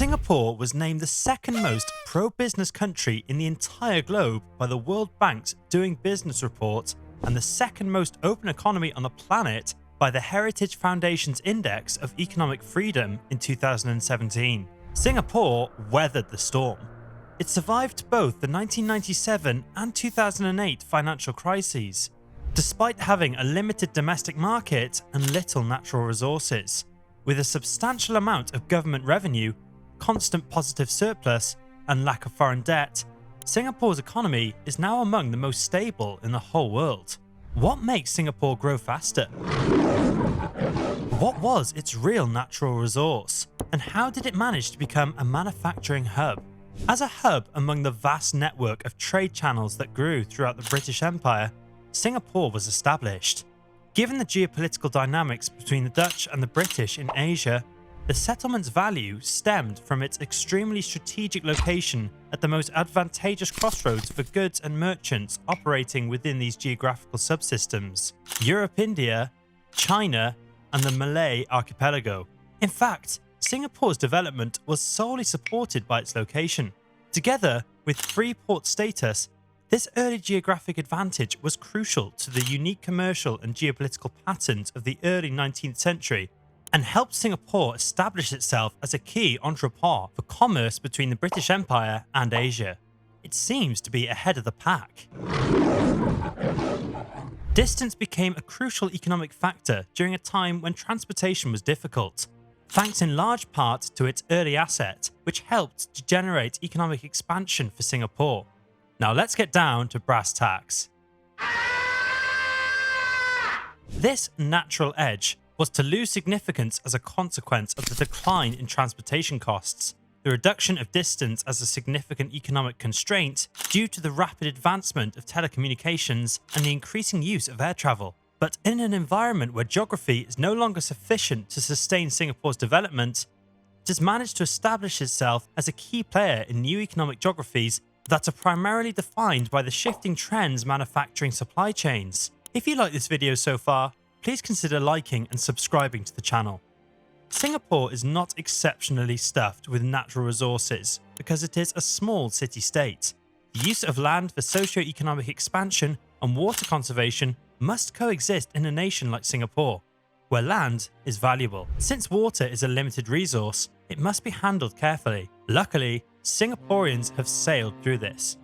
Singapore was named the second most pro-business country in the entire globe by the World Bank's Doing Business report and the second most open economy on the planet by the Heritage Foundation's Index of Economic Freedom in 2017. Singapore weathered the storm. It survived both the 1997 and 2008 financial crises, despite having a limited domestic market and little natural resources. With a substantial amount of government revenue, constant positive surplus, and lack of foreign debt, Singapore's economy is now among the most stable in the whole world. What makes Singapore grow faster? What was its real natural resource? And how did it manage to become a manufacturing hub? As a hub among the vast network of trade channels that grew throughout the British Empire, Singapore was established. Given the geopolitical dynamics between the Dutch and the British in Asia, the settlement's value stemmed from its extremely strategic location at the most advantageous crossroads for goods and merchants operating within these geographical subsystems: Europe, India, China, and the Malay archipelago. In fact, Singapore's development was solely supported by its location. Together with free port status, this early geographic advantage was crucial to the unique commercial and geopolitical patterns of the early 19th century and helped Singapore establish itself as a key entrepôt for commerce between the British Empire and Asia. It seems to be ahead of the pack. Distance became a crucial economic factor during a time when transportation was difficult, thanks in large part to its early asset, which helped to generate economic expansion for Singapore. Now let's get down to brass tacks. This natural edge was to lose significance as a consequence of the decline in transportation costs, the reduction of distance as a significant economic constraint due to the rapid advancement of telecommunications and the increasing use of air travel. But in an environment where geography is no longer sufficient to sustain Singapore's development, it has managed to establish itself as a key player in new economic geographies that are primarily defined by the shifting trends manufacturing supply chains. If you like this video so far, please consider liking and subscribing to the channel. Singapore is not exceptionally stuffed with natural resources because it is a small city-state. The use of land for socio-economic expansion and water conservation must coexist in a nation like Singapore, where land is valuable. Since water is a limited resource, it must be handled carefully. Luckily, Singaporeans have sailed through this.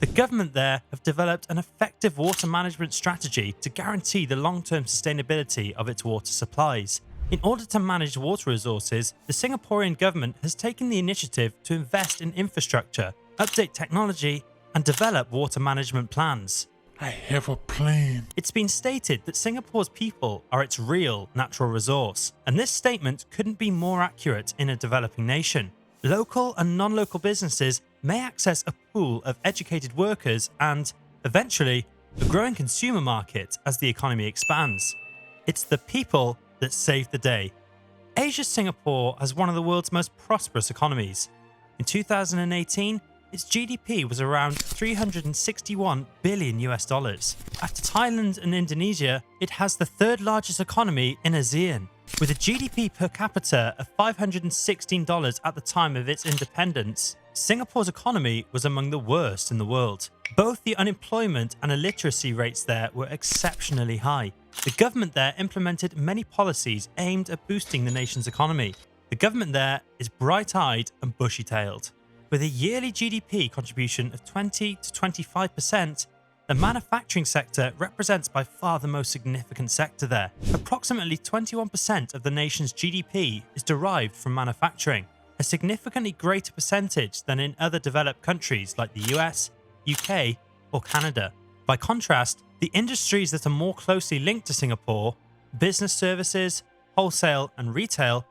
The government there have developed an effective water management strategy to guarantee the long-term sustainability of its water supplies. In order to manage water resources, the Singaporean government has taken the initiative to invest in infrastructure, update technology, and develop water management plans. I have a plan. It's been stated that Singapore's people are its real natural resource, and this statement couldn't be more accurate in a developing nation. Local and non-local businesses may access a pool of educated workers and, eventually, a growing consumer market as the economy expands. It's the people that save the day. Asia's Singapore has one of the world's most prosperous economies. In 2018, its GDP was around $361 billion. After Thailand and Indonesia, it has the third largest economy in ASEAN. With a GDP per capita of $516 at the time of its independence, Singapore's economy was among the worst in the world. Both the unemployment and illiteracy rates there were exceptionally high. The government there implemented many policies aimed at boosting the nation's economy. The government there is bright-eyed and bushy-tailed. With a yearly GDP contribution of 20 to 25%, the manufacturing sector represents by far the most significant sector there. Approximately 21% of the nation's GDP is derived from manufacturing, a significantly greater percentage than in other developed countries like the US, UK, or Canada. By contrast, the industries that are more closely linked to Singapore, business services, wholesale and retail,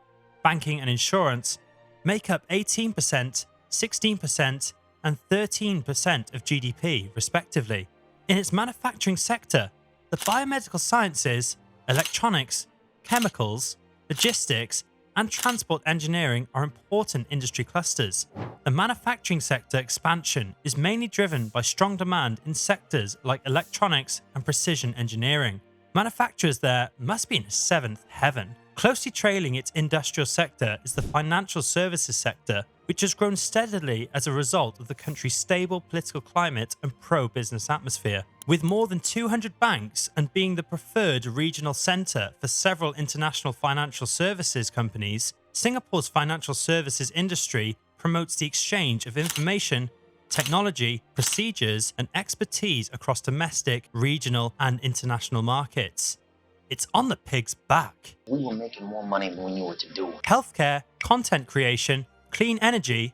banking and insurance, make up 18%, 16%, and 13% of GDP, respectively. In its manufacturing sector, the biomedical sciences, electronics, chemicals, logistics, and transport engineering are important industry clusters. The manufacturing sector expansion is mainly driven by strong demand in sectors like electronics and precision engineering. Manufacturers there must be in seventh heaven. Closely trailing its industrial sector is the financial services sector, which has grown steadily as a result of the country's stable political climate and pro-business atmosphere. With more than 200 banks and being the preferred regional centre for several international financial services companies, Singapore's financial services industry promotes the exchange of information, technology, procedures, and expertise across domestic, regional, and international markets. It's on the pig's back. We were making more money than we knew what to do. Healthcare, content creation, clean energy,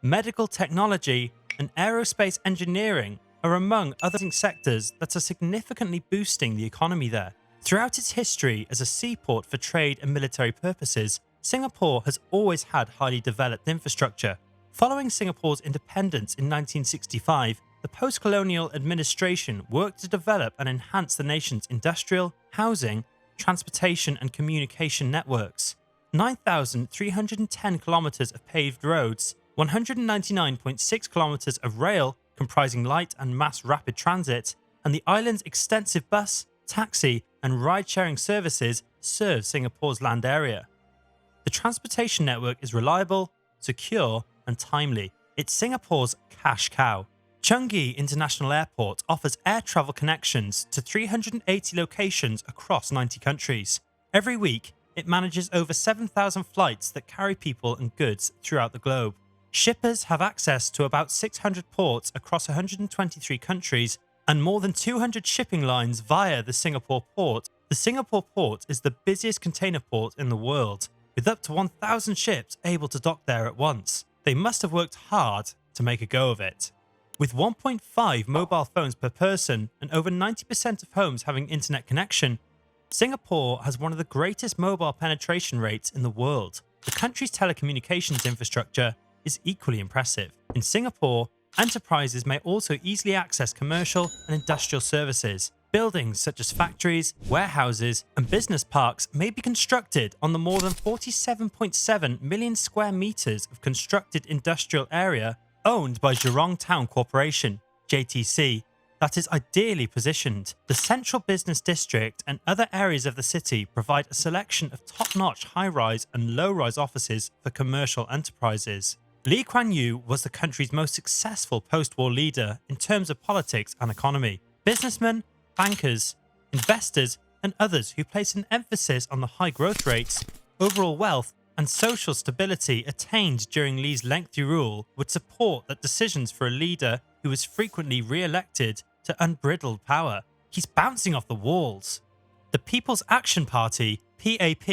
medical technology, and aerospace engineering are among other sectors that are significantly boosting the economy there. Throughout its history as a seaport for trade and military purposes, Singapore has always had highly developed infrastructure. Following Singapore's independence in 1965, the post-colonial administration worked to develop and enhance the nation's industrial, housing, transportation and communication networks. 9,310 kilometres of paved roads, 199.6 kilometres of rail comprising light and mass rapid transit, and the island's extensive bus, taxi and ride-sharing services serve Singapore's land area. The transportation network is reliable, secure and timely. It's Singapore's cash cow. Changi International Airport offers air travel connections to 380 locations across 90 countries. Every week, it manages over 7,000 flights that carry people and goods throughout the globe. Shippers have access to about 600 ports across 123 countries and more than 200 shipping lines via the Singapore port. The Singapore port is the busiest container port in the world, with up to 1,000 ships able to dock there at once. They must have worked hard to make a go of it. With 1.5 mobile phones per person and over 90% of homes having internet connection, Singapore has one of the greatest mobile penetration rates in the world. The country's telecommunications infrastructure is equally impressive. In Singapore, enterprises may also easily access commercial and industrial services. Buildings such as factories, warehouses, and business parks may be constructed on the more than 47.7 million square meters of constructed industrial area owned by Jurong Town Corporation, JTC, that is ideally positioned. The central business district and other areas of the city provide a selection of top-notch high-rise and low-rise offices for commercial enterprises. Kuan Yew was the country's most successful post-war leader in terms of politics and economy. Businessmen, bankers, investors, and others who place an emphasis on the high growth rates, overall wealth, and social stability attained during Lee's lengthy rule would support that decisions for a leader who was frequently re-elected to unbridled power. He's bouncing off the walls. The People's Action Party, PAP,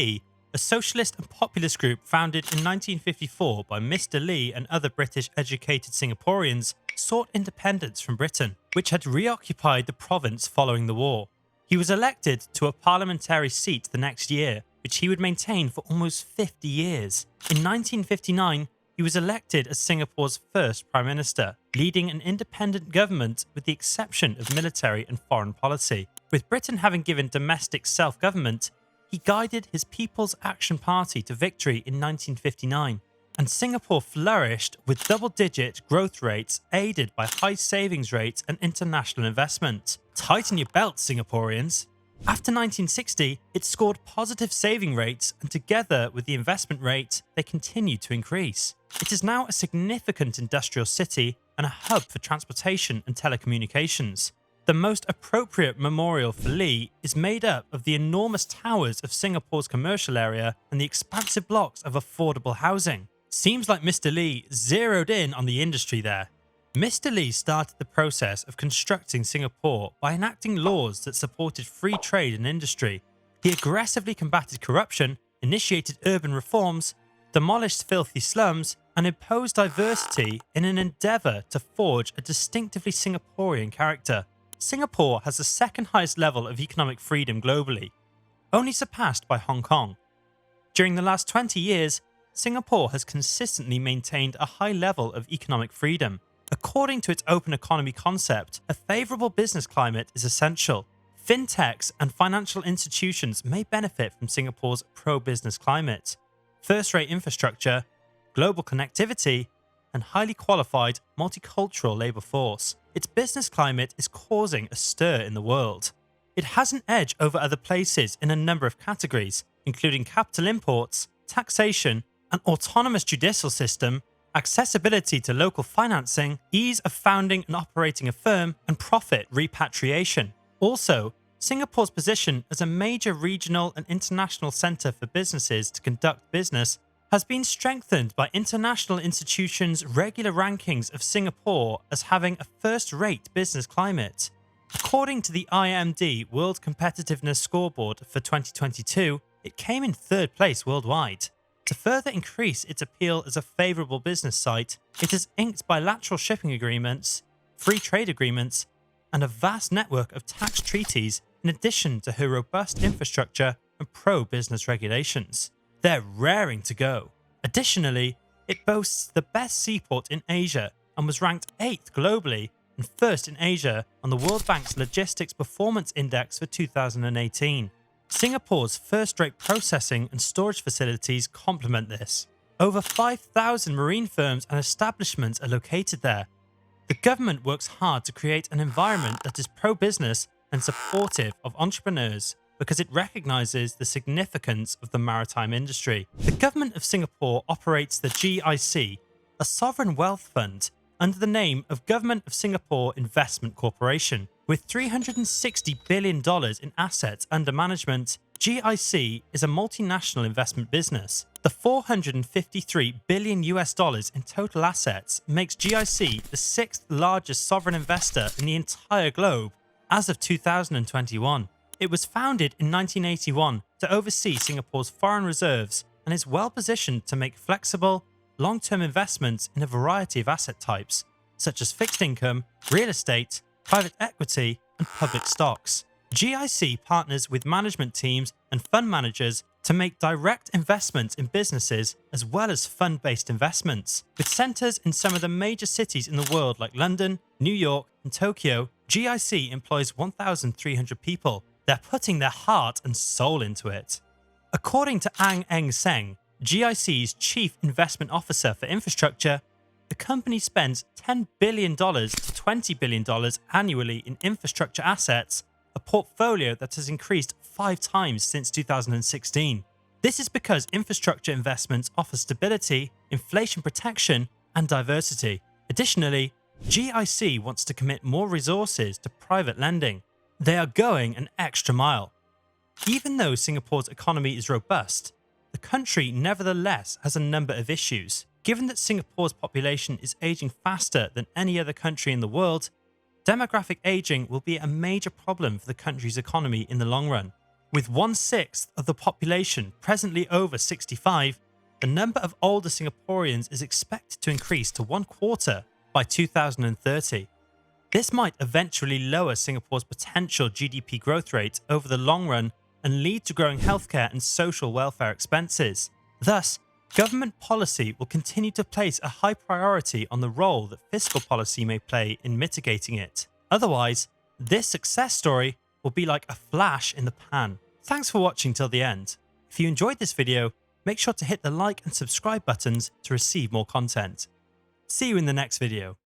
a socialist and populist group founded in 1954 by Mr. Lee and other British-educated Singaporeans, sought independence from Britain, which had reoccupied the province following the war. He was elected to a parliamentary seat the next year, which he would maintain for almost 50 years. In 1959, he was elected as Singapore's first Prime Minister, leading an independent government with the exception of military and foreign policy. With Britain having given domestic self-government, he guided his People's Action Party to victory in 1959, and Singapore flourished with double-digit growth rates aided by high savings rates and international investment. Tighten your belts, Singaporeans. After 1960, it scored positive saving rates, and together with the investment rate, they continued to increase. It is now a significant industrial city and a hub for transportation and telecommunications. The most appropriate memorial for Lee is made up of the enormous towers of Singapore's commercial area and the expansive blocks of affordable housing. Seems like Mr. Lee zeroed in on the industry there. Mr. Lee started the process of constructing Singapore by enacting laws that supported free trade and industry. He aggressively combated corruption, initiated urban reforms, demolished filthy slums, and imposed diversity in an endeavour to forge a distinctively Singaporean character. Singapore has the second highest level of economic freedom globally, only surpassed by Hong Kong. During the last 20 years, Singapore has consistently maintained a high level of economic freedom. According to its open economy concept, a favourable business climate is essential. Fintechs and financial institutions may benefit from Singapore's pro-business climate, first-rate infrastructure, global connectivity, and highly qualified multicultural labour force. Its business climate is causing a stir in the world. It has an edge over other places in a number of categories, including capital imports, taxation, an autonomous judicial system, accessibility to local financing, ease of founding and operating a firm, and profit repatriation. Also, Singapore's position as a major regional and international centre for businesses to conduct business has been strengthened by international institutions' regular rankings of Singapore as having a first-rate business climate. According to the IMD World Competitiveness Scoreboard for 2022, it came in third place worldwide. To further increase its appeal as a favourable business site, it has inked bilateral shipping agreements, free trade agreements, and a vast network of tax treaties in addition to her robust infrastructure and pro-business regulations. They're raring to go. Additionally, it boasts the best seaport in Asia and was ranked 8th globally and first in Asia on the World Bank's Logistics Performance Index for 2018. Singapore's first-rate processing and storage facilities complement this. Over 5,000 marine firms and establishments are located there. The government works hard to create an environment that is pro-business and supportive of entrepreneurs because it recognises the significance of the maritime industry. The government of Singapore operates the GIC, a sovereign wealth fund, under the name of Government of Singapore Investment Corporation. With $360 billion in assets under management, GIC is a multinational investment business. The $453 billion in total assets makes GIC the 6th largest sovereign investor in the entire globe as of 2021. It was founded in 1981 to oversee Singapore's foreign reserves and is well positioned to make flexible, long-term investments in a variety of asset types, such as fixed income, real estate, private equity, and public stocks. GIC partners with management teams and fund managers to make direct investments in businesses as well as fund-based investments. With centres in some of the major cities in the world like London, New York, and Tokyo, GIC employs 1,300 people. They're putting their heart and soul into it. According to Ang Eng Seng, GIC's Chief Investment Officer for Infrastructure, the company spends $10 billion to $20 billion annually in infrastructure assets, a portfolio that has increased 5 times since 2016. This is because infrastructure investments offer stability, inflation protection, and diversity. Additionally, GIC wants to commit more resources to private lending. They are going an extra mile. Even though Singapore's economy is robust, the country nevertheless has a number of issues. Given that Singapore's population is aging faster than any other country in the world, demographic aging will be a major problem for the country's economy in the long run. With 1/6 of the population presently over 65, the number of older Singaporeans is expected to increase to 1/4 by 2030. This might eventually lower Singapore's potential GDP growth rate over the long run and lead to growing healthcare and social welfare expenses. Thus, government policy will continue to place a high priority on the role that fiscal policy may play in mitigating it. Otherwise, this success story will be like a flash in the pan. Thanks for watching till the end. If you enjoyed this video, make sure to hit the like and subscribe buttons to receive more content. See you in the next video.